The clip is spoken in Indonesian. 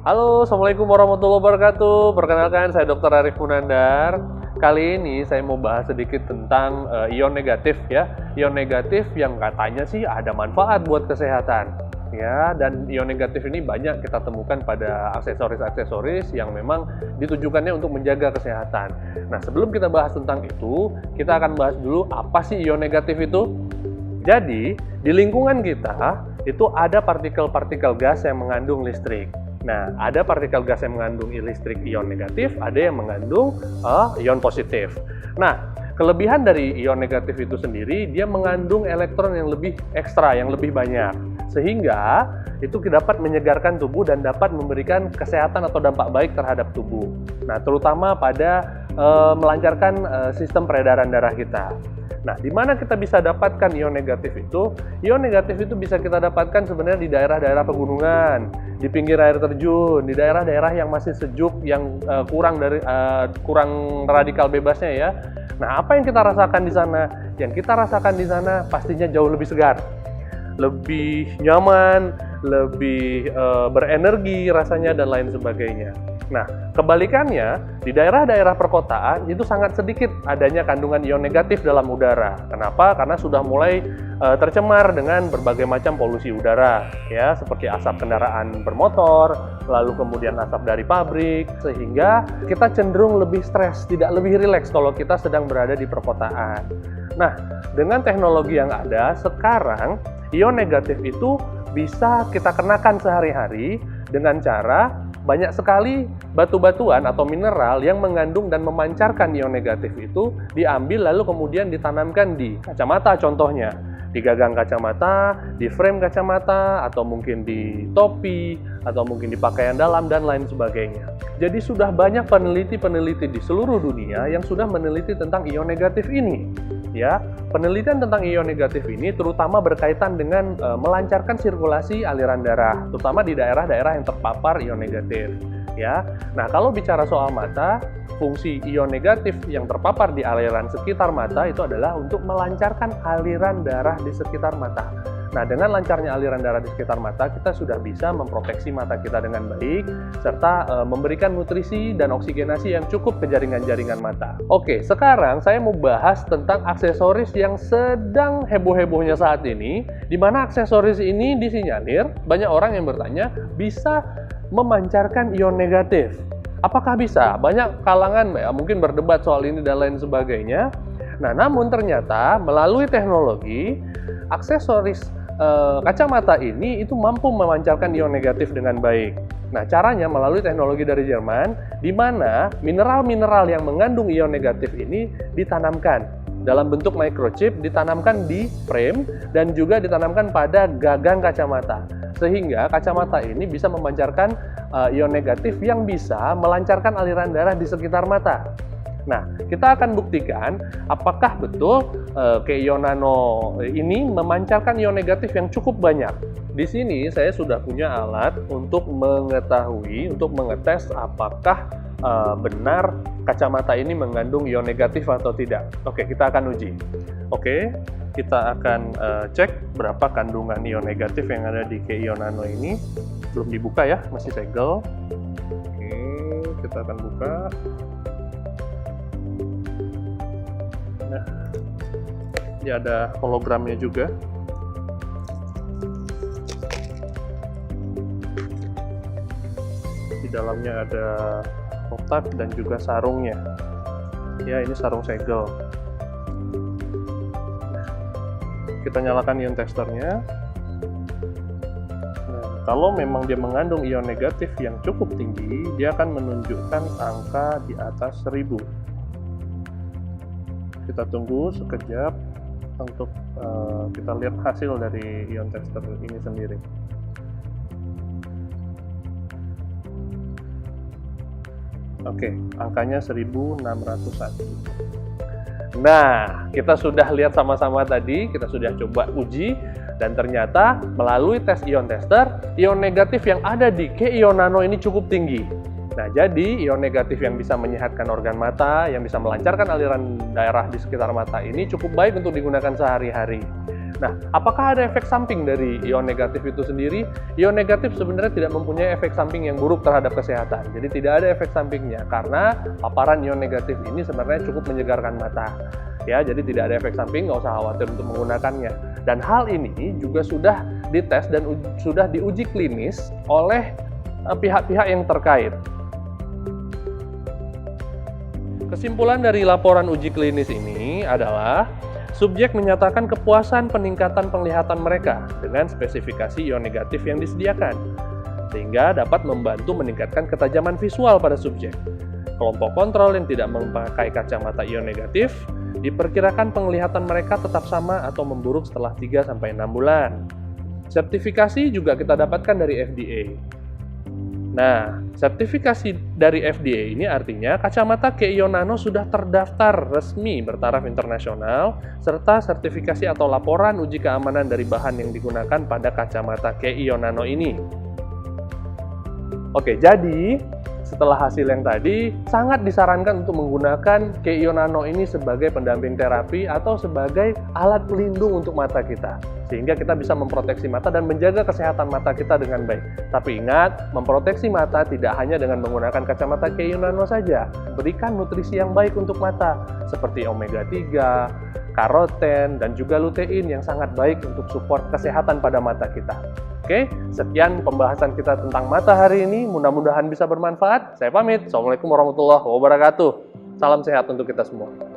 Halo, Assalamualaikum warahmatullahi wabarakatuh. Perkenalkan, saya Dr. Arif Munandar. Kali ini saya mau bahas sedikit tentang ion negatif ya. Ion negatif yang katanya sih ada manfaat buat kesehatan. Ya, dan ion negatif ini banyak kita temukan pada aksesoris-aksesoris yang memang ditujukannya untuk menjaga kesehatan. Nah, sebelum kita bahas tentang itu, kita akan bahas dulu apa sih ion negatif itu. Jadi, di lingkungan kita itu ada partikel-partikel gas yang mengandung listrik. Nah, ada partikel gas yang mengandung listrik ion negatif, ada yang mengandung ion positif. Nah, kelebihan dari ion negatif itu sendiri, dia mengandung elektron yang lebih ekstra, yang lebih banyak. Sehingga itu dapat menyegarkan tubuh dan dapat memberikan kesehatan atau dampak baik terhadap tubuh. Nah, terutama pada melancarkan sistem peredaran darah kita. Nah, di mana kita bisa dapatkan ion negatif itu? Ion negatif itu bisa kita dapatkan sebenarnya di daerah-daerah pegunungan, di pinggir air terjun, di daerah-daerah yang masih sejuk, yang kurang radikal bebasnya ya. Nah, apa yang kita rasakan di sana? Yang kita rasakan di sana pastinya jauh lebih segar, lebih nyaman, lebih berenergi rasanya dan lain sebagainya. Nah, kebalikannya, di daerah-daerah perkotaan itu sangat sedikit adanya kandungan ion negatif dalam udara. Kenapa? Karena sudah mulai tercemar dengan berbagai macam polusi udara, ya, seperti asap kendaraan bermotor, lalu kemudian asap dari pabrik, sehingga kita cenderung lebih stres, tidak lebih rileks kalau kita sedang berada di perkotaan. Nah, dengan teknologi yang ada sekarang, ion negatif itu bisa kita kenakan sehari-hari dengan cara banyak sekali batu-batuan atau mineral yang mengandung dan memancarkan ion negatif itu diambil lalu kemudian ditanamkan di kacamata contohnya, di gagang kacamata, di frame kacamata, atau mungkin di topi, atau mungkin di pakaian dalam dan lain sebagainya. Jadi sudah banyak peneliti-peneliti di seluruh dunia yang sudah meneliti tentang ion negatif ini. Ya, penelitian tentang ion negatif ini terutama berkaitan dengan melancarkan sirkulasi aliran darah, terutama di daerah-daerah yang terpapar ion negatif. Ya, nah kalau bicara soal mata, fungsi ion negatif yang terpapar di aliran sekitar mata itu adalah untuk melancarkan aliran darah di sekitar mata. Nah, dengan lancarnya aliran darah di sekitar mata, kita sudah bisa memproteksi mata kita dengan baik, serta memberikan nutrisi dan oksigenasi yang cukup ke jaringan-jaringan mata. Oke, sekarang saya mau bahas tentang aksesoris yang sedang heboh-hebohnya saat ini, di mana aksesoris ini disinyalir, banyak orang yang bertanya, bisa memancarkan ion negatif. Apakah bisa? Banyak kalangan ya, mungkin berdebat soal ini dan lain sebagainya. Nah, namun ternyata melalui teknologi, aksesoris kacamata ini itu mampu memancarkan ion negatif dengan baik. Nah, caranya melalui teknologi dari Jerman, di mana mineral-mineral yang mengandung ion negatif ini ditanamkan dalam bentuk microchip, ditanamkan di frame dan juga ditanamkan pada gagang kacamata. Sehingga kacamata ini bisa memancarkan ion negatif yang bisa melancarkan aliran darah di sekitar mata. Nah, kita akan buktikan apakah betul Keio Nano ini memancarkan ion negatif yang cukup banyak. Di sini saya sudah punya alat untuk mengetahui, untuk mengetes apakah benar kacamata ini mengandung ion negatif atau tidak. Oke, kita akan uji. Oke, kita akan cek berapa kandungan ion negatif yang ada di Keio Nano ini. Belum dibuka ya, masih segel. Oke, kita akan buka. Nah, ini ada hologramnya juga. Di dalamnya ada kotak dan juga sarungnya. Ya, ini sarung segel. Nah, kita nyalakan ion testernya. Nah, kalau memang dia mengandung ion negatif yang cukup tinggi, dia akan menunjukkan angka di atas 1000. Kita tunggu sekejap untuk kita lihat hasil dari ion tester ini sendiri. Oke, angkanya 1601. Nah, kita sudah lihat sama-sama tadi, kita sudah coba uji, dan ternyata melalui tes ion tester, ion negatif yang ada di Keio Nano ini cukup tinggi. Nah, jadi ion negatif yang bisa menyehatkan organ mata, yang bisa melancarkan aliran darah di sekitar mata ini cukup baik untuk digunakan sehari-hari. Nah, apakah ada efek samping dari ion negatif itu sendiri? Ion negatif sebenarnya tidak mempunyai efek samping yang buruk terhadap kesehatan. Jadi tidak ada efek sampingnya karena paparan ion negatif ini sebenarnya cukup menyegarkan mata. Ya, jadi tidak ada efek samping, nggak usah khawatir untuk menggunakannya. Dan hal ini juga sudah dites dan sudah diuji klinis oleh pihak-pihak yang terkait. Kesimpulan dari laporan uji klinis ini adalah subjek menyatakan kepuasan peningkatan penglihatan mereka dengan spesifikasi ion negatif yang disediakan, sehingga dapat membantu meningkatkan ketajaman visual pada subjek. Kelompok kontrol yang tidak memakai kacamata ion negatif, diperkirakan penglihatan mereka tetap sama atau memburuk setelah 3-6 bulan. Sertifikasi juga kita dapatkan dari FDA. Nah, sertifikasi dari FDA ini artinya kacamata Keion Nano sudah terdaftar resmi bertaraf internasional, serta sertifikasi atau laporan uji keamanan dari bahan yang digunakan pada kacamata Keion Nano ini. Oke, jadi setelah hasil yang tadi, sangat disarankan untuk menggunakan Keion Nano ini sebagai pendamping terapi atau sebagai alat pelindung untuk mata kita. Sehingga kita bisa memproteksi mata dan menjaga kesehatan mata kita dengan baik. Tapi ingat, memproteksi mata tidak hanya dengan menggunakan kacamata Keion Nano saja. Berikan nutrisi yang baik untuk mata, seperti omega 3, karoten, dan juga lutein yang sangat baik untuk support kesehatan pada mata kita. Oke, sekian pembahasan kita tentang mata hari ini. Mudah-mudahan bisa bermanfaat. Saya pamit. Assalamualaikum warahmatullahi wabarakatuh. Salam sehat untuk kita semua.